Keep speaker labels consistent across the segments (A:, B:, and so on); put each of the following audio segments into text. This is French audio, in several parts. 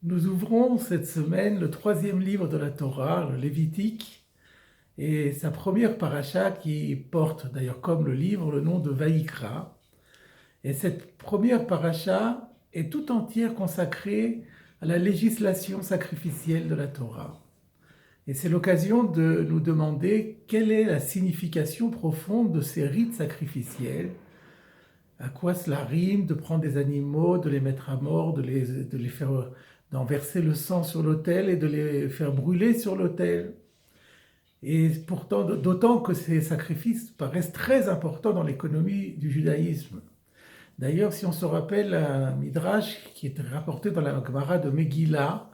A: Nous ouvrons cette semaine le troisième livre de la Torah, le Lévitique, et sa première paracha qui porte d'ailleurs comme le livre le nom de Vaïkra. Et cette première paracha est tout entière consacrée à la législation sacrificielle de la Torah. Et c'est l'occasion de nous demander quelle est la signification profonde de ces rites sacrificiels, à quoi cela rime de prendre des animaux, de les mettre à mort, de les faire, d'en verser le sang sur l'autel et de les faire brûler sur l'autel. Et pourtant, d'autant que ces sacrifices paraissent très importants dans l'économie du judaïsme. D'ailleurs, si on se rappelle un midrash qui est rapporté dans la Gemara de Megillah,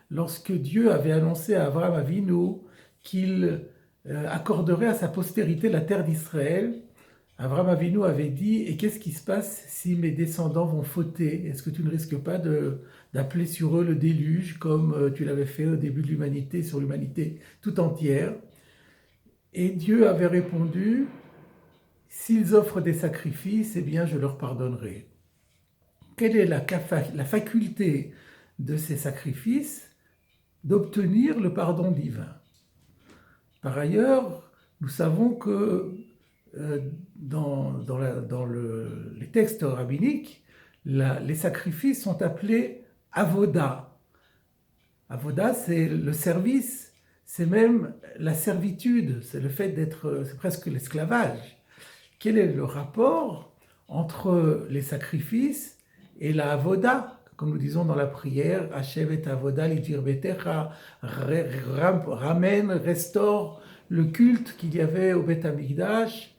A: lorsque Dieu avait annoncé à Abraham Avinu qu'il accorderait à sa postérité la terre d'Israël, Abraham Avinu avait dit: et qu'est-ce qui se passe si mes descendants vont fauter? Est-ce que tu ne risques pas d'appeler sur eux le déluge comme tu l'avais fait au début de l'humanité, sur l'humanité tout entière? Et Dieu avait répondu: s'ils offrent des sacrifices, eh bien je leur pardonnerai. Quelle est la faculté de ces sacrifices? D'obtenir le pardon divin. Par ailleurs, nous savons que dans les textes rabbiniques, les sacrifices sont appelés avoda. Avoda, c'est le service, c'est même la servitude, c'est le fait d'être, c'est presque l'esclavage. Quel est le rapport entre les sacrifices et la avoda? Comme nous disons dans la prière, Hashem et avoda lidir betecha, ramène, restaure le culte qu'il y avait au Beth Amikdash.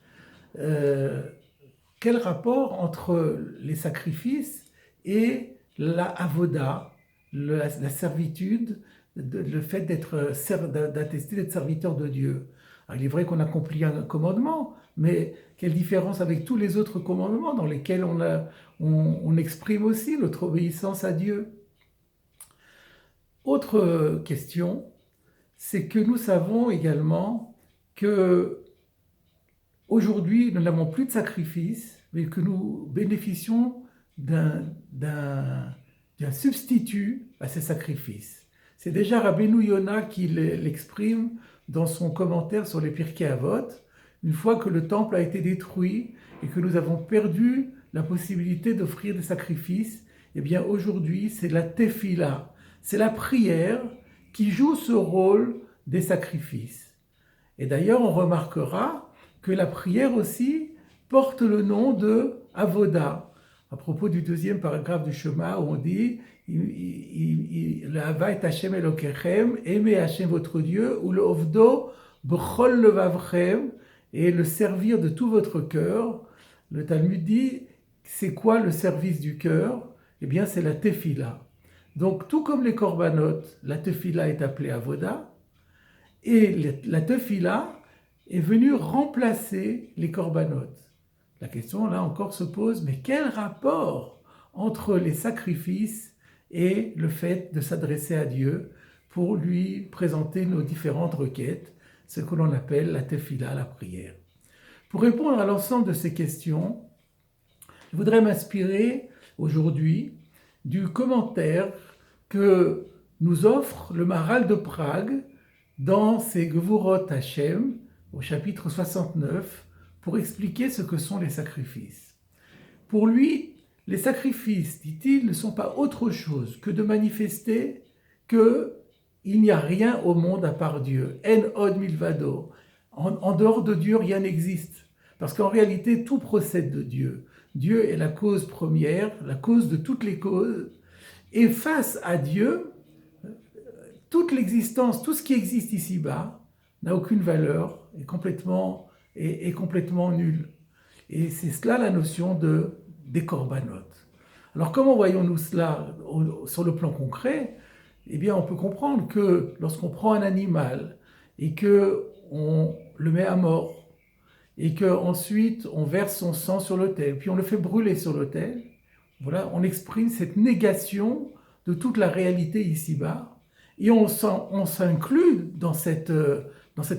A: Quel rapport entre les sacrifices et la avoda, la servitude, le fait d'attester d'être serviteur de Dieu? Alors, il est vrai qu'on accomplit un commandement, mais quelle différence avec tous les autres commandements dans lesquels on exprime aussi notre obéissance à Dieu? Autre question, c'est que nous savons également que aujourd'hui, nous n'avons plus de sacrifice, mais que nous bénéficions d'un substitut à ces sacrifices. C'est déjà Rabbeinu Yona qui l'exprime dans son commentaire sur les Pirkei Avot. Une fois que le temple a été détruit et que nous avons perdu la possibilité d'offrir des sacrifices, eh bien aujourd'hui, c'est la tefila, c'est la prière qui joue ce rôle des sacrifices. Et d'ailleurs, on remarquera que la prière aussi porte le nom de avoda. À propos du deuxième paragraphe du Shema, où on dit le hava et Hashem Elokechem, aimez Hashem votre Dieu, ou le ovdo b'chol levavchem, et le servir de tout votre cœur. Le Talmud dit, c'est quoi le service du cœur? Eh bien, c'est la tefila. Donc, tout comme les korbanot, la tefila est appelée avoda, et la tefila est venue remplacer les korbanot. La question, là encore, se pose, mais quel rapport entre les sacrifices et le fait de s'adresser à Dieu pour lui présenter nos différentes requêtes, ce que l'on appelle la tefila, la prière? Pour répondre à l'ensemble de ces questions, je voudrais m'inspirer aujourd'hui du commentaire que nous offre le Maharal de Prague dans ses Gevurot Hashem, au chapitre 69, pour expliquer ce que sont les sacrifices. Pour lui, les sacrifices, dit-il, ne sont pas autre chose que de manifester qu'il n'y a rien au monde à part Dieu. En od milvado. En dehors de Dieu, rien n'existe. Parce qu'en réalité, tout procède de Dieu. Dieu est la cause première, la cause de toutes les causes. Et face à Dieu, toute l'existence, tout ce qui existe ici-bas, n'a aucune valeur, est complètement nul. Et c'est cela la notion des korbanot. Alors comment voyons-nous cela sur le plan concret? Eh bien, on peut comprendre que lorsqu'on prend un animal et qu'on le met à mort, et qu'ensuite on verse son sang sur l'autel, puis on le fait brûler sur l'autel, voilà, on exprime cette négation de toute la réalité ici-bas, et on s'inclut dans cette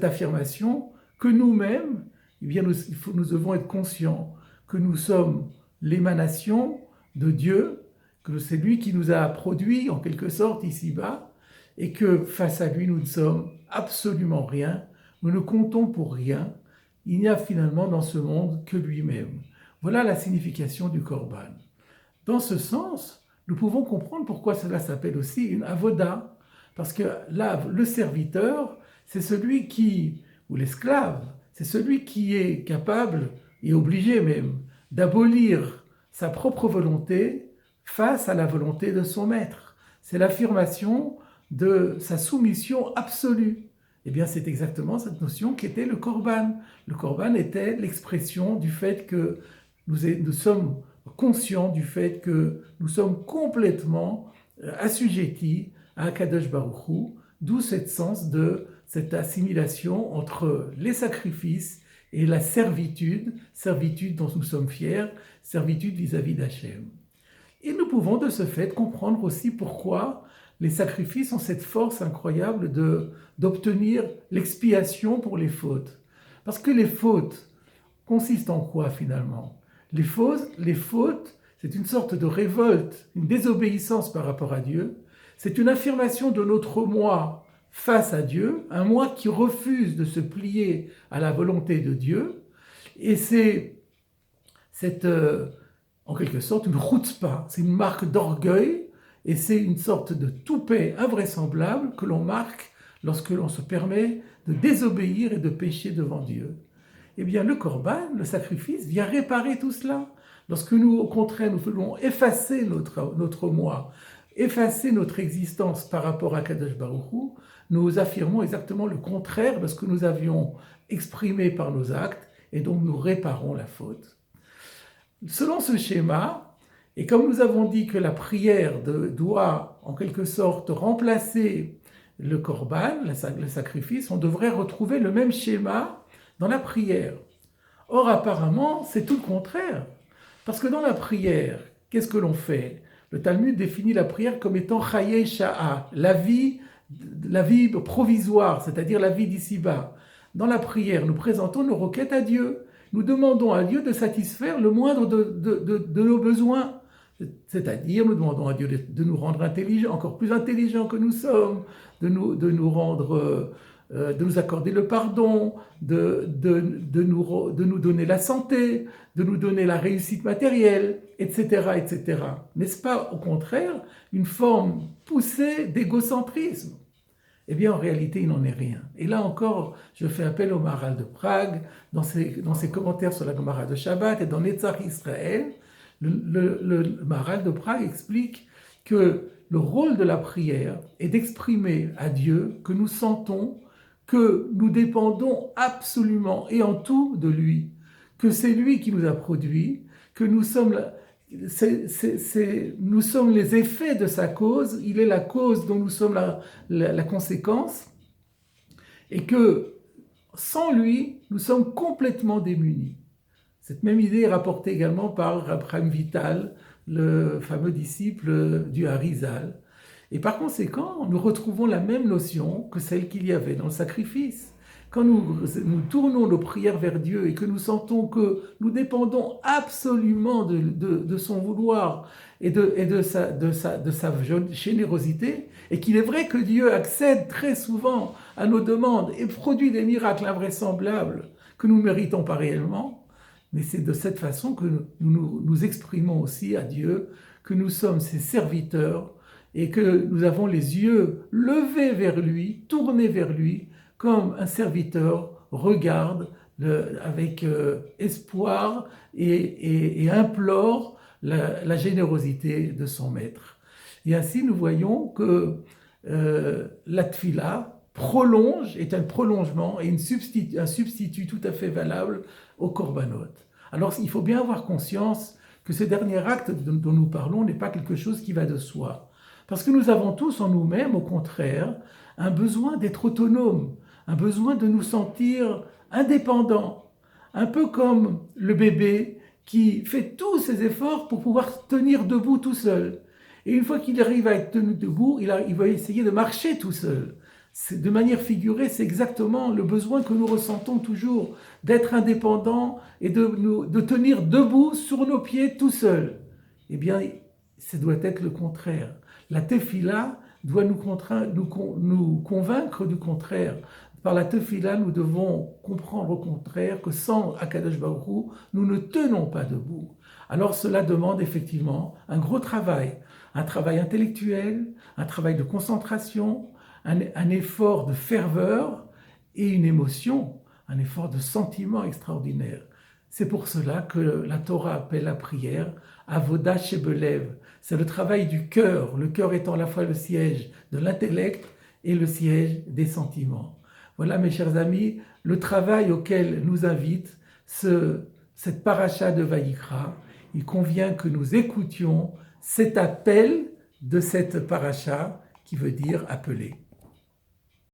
A: affirmation que nous-mêmes, eh bien, nous devons être conscients que nous sommes l'émanation de Dieu, que c'est lui qui nous a produits en quelque sorte ici-bas, et que face à lui nous ne sommes absolument rien, nous ne comptons pour rien, il n'y a finalement dans ce monde que lui-même. Voilà la signification du Korban. Dans ce sens, nous pouvons comprendre pourquoi cela s'appelle aussi une avoda, parce que là, le serviteur, c'est celui qui, ou l'esclave, c'est celui qui est capable, et obligé même, d'abolir sa propre volonté face à la volonté de son maître. C'est l'affirmation de sa soumission absolue. Eh bien, c'est exactement cette notion qu'était le Korban. Le Korban était l'expression du fait que nous sommes conscients du fait que nous sommes complètement assujettis à Akadosh Baruch Hu, d'où ce sens de cette assimilation entre les sacrifices et la servitude, servitude dont nous sommes fiers, servitude vis-à-vis d'Hachem. Et nous pouvons de ce fait comprendre aussi pourquoi les sacrifices ont cette force incroyable d'obtenir l'expiation pour les fautes. Parce que les fautes consistent en quoi finalement ? Les fautes, c'est une sorte de révolte, une désobéissance par rapport à Dieu. C'est une affirmation de notre moi face à Dieu, un moi qui refuse de se plier à la volonté de Dieu. Et c'est en quelque sorte une chutzpah, c'est une marque d'orgueil, et c'est une sorte de toupet invraisemblable que l'on marque lorsque l'on se permet de désobéir et de pécher devant Dieu. Eh bien, le korban, le sacrifice, vient réparer tout cela. Lorsque nous, au contraire, nous voulons effacer notre moi, effacer notre existence par rapport à Kadosh Baruch Hu, nous affirmons exactement le contraire de ce que nous avions exprimé par nos actes, et donc nous réparons la faute. Selon ce schéma, et comme nous avons dit que la prière doit en quelque sorte remplacer le korban, le sacrifice, on devrait retrouver le même schéma dans la prière. Or, apparemment, c'est tout le contraire. Parce que dans la prière, qu'est-ce que l'on fait ? Le Talmud définit la prière comme étant Chaye Sha'a, la vie provisoire, c'est-à-dire la vie d'ici-bas. Dans la prière, nous présentons nos requêtes à Dieu. Nous demandons à Dieu de satisfaire le moindre de nos besoins. C'est-à-dire, nous demandons à Dieu de nous rendre intelligents, encore plus intelligents que nous sommes, de nous accorder le pardon, de nous donner la santé, de nous donner la réussite matérielle, etc., etc. N'est-ce pas, au contraire, une forme poussée d'égocentrisme ? Eh bien, en réalité, il n'en est rien. Et là encore, je fais appel au Maharal de Prague, dans ses commentaires sur la Gemara de Shabbat et dans Netzach Israël. Le Maharal de Prague explique que le rôle de la prière est d'exprimer à Dieu que nous sentons que nous dépendons absolument et en tout de lui, que c'est lui qui nous a produits, que nous sommes les effets de sa cause, il est la cause dont nous sommes la conséquence, et que sans lui, nous sommes complètement démunis. Cette même idée est rapportée également par Abraham Vital, le fameux disciple du Harizal. Et par conséquent, nous retrouvons la même notion que celle qu'il y avait dans le sacrifice. Quand nous tournons nos prières vers Dieu et que nous sentons que nous dépendons absolument de son vouloir et de sa générosité, et qu'il est vrai que Dieu accède très souvent à nos demandes et produit des miracles invraisemblables que nous ne méritons pas réellement, mais c'est de cette façon que nous exprimons aussi à Dieu que nous sommes ses serviteurs et que nous avons les yeux levés vers lui, tournés vers lui, comme un serviteur regarde avec espoir et implore la générosité de son maître. Et ainsi, nous voyons que la tfila est un prolongement et un substitut tout à fait valable au korbanot. Alors, il faut bien avoir conscience que ce dernier acte dont nous parlons n'est pas quelque chose qui va de soi. Parce que nous avons tous en nous-mêmes, au contraire, un besoin d'être autonomes, un besoin de nous sentir indépendants, un peu comme le bébé qui fait tous ses efforts pour pouvoir tenir debout tout seul. Et une fois qu'il arrive à être tenu debout, il va essayer de marcher tout seul. De manière figurée, c'est exactement le besoin que nous ressentons toujours, d'être indépendants et de tenir debout sur nos pieds tout seuls. Eh bien, ça doit être le contraire. La tefila doit nous convaincre du contraire. Par la tefila, nous devons comprendre au contraire que sans Akadosh Baruch Hu, nous ne tenons pas debout. Alors cela demande effectivement un gros travail, un travail intellectuel, un travail de concentration, un effort de ferveur et une émotion, un effort de sentiment extraordinaire. C'est pour cela que la Torah appelle la prière Avoda Shebelev. C'est le travail du cœur, le cœur étant à la fois le siège de l'intellect et le siège des sentiments. Voilà, mes chers amis, le travail auquel nous invite cette paracha de Vaïkra. Il convient que nous écoutions cet appel de cette paracha qui veut dire appeler.